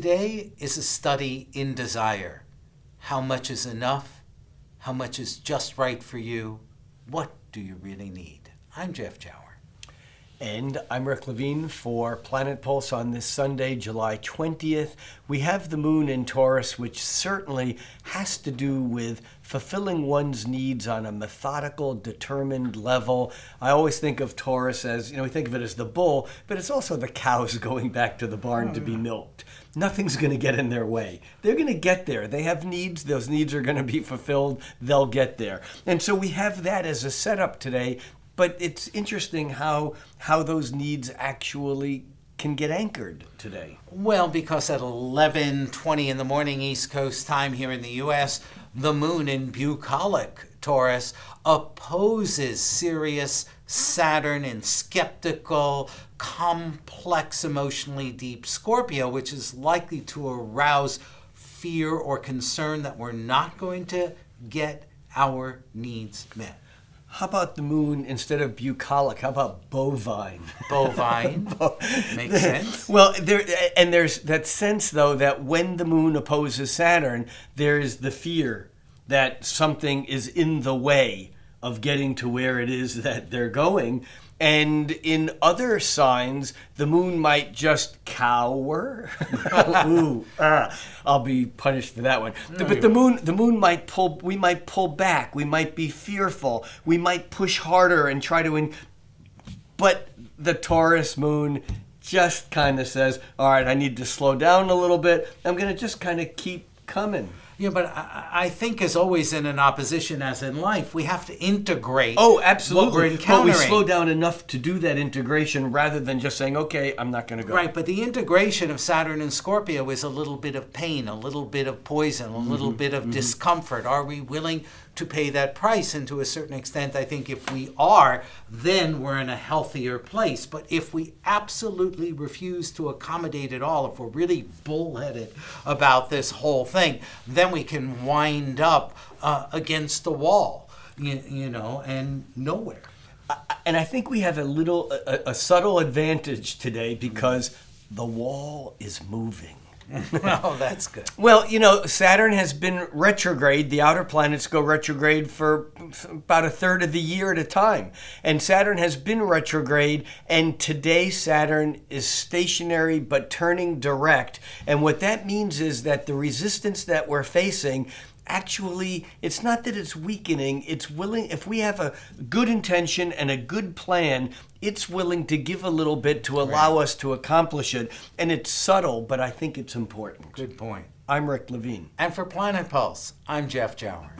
Today is a study in desire. How much is enough? How much is just right for you? What do you really need? I'm Jeff Jower. And I'm Rick Levine for Planet Pulse on this Sunday, July 20th. We have the moon in Taurus, which certainly has to do with fulfilling one's needs on a methodical, determined level. I always think of Taurus as, we think of it as the bull, but it's also the cows going back to the barn to be milked. Nothing's going to get in their way. They're going to get there. They have needs. Those needs are going to be fulfilled. They'll get there. And so we have that as a setup today. But it's interesting how those needs actually can get anchored today. Well, because at 11:20 in the morning East Coast time here in the U.S., the moon in bucolic Taurus opposes Sirius Saturn in skeptical, complex, emotionally deep Scorpio, which is likely to arouse fear or concern that we're not going to get our needs met. How about the moon instead of bucolic? How about bovine? Bovine. Makes sense. Well, there's that sense, though, that when the moon opposes Saturn, there's the fear that something is in the way of getting to where it is that they're going. And in other signs, the moon might just cower. I'll be punished for that one. But the moon might pull. We might pull back. We might be fearful. We might push harder and try to. But the Taurus moon just kind of says, "All right, I need to slow down a little bit. I'm going to just kind of keep coming." Yeah, but I think, as always in an opposition, as in life, we have to integrate. Oh, absolutely. What we're encountering. But we slow down enough to do that integration rather than just saying, okay, I'm not going to go. Right, but the integration of Saturn and Scorpio is a little bit of pain, a little bit of poison, a little bit of discomfort. Are we willing to pay that price? And to a certain extent, I think if we are, then we're in a healthier place. But if we absolutely refuse to accommodate it all, if we're really bullheaded about this whole thing, then we can wind up against the wall, and nowhere. And I think we have a subtle advantage today because the wall is moving. Oh, that's good. Well, Saturn has been retrograde. The outer planets go retrograde for about a third of the year at a time. And Saturn has been retrograde, and today Saturn is stationary but turning direct. And what that means is that the resistance that we're facing, actually, it's not that it's weakening. It's willing, if we have a good intention and a good plan, it's willing to give a little bit to allow us to accomplish it. And it's subtle, but I think it's important. Good point. I'm Rick Levine. And for Planet Pulse, I'm Jeff Jower.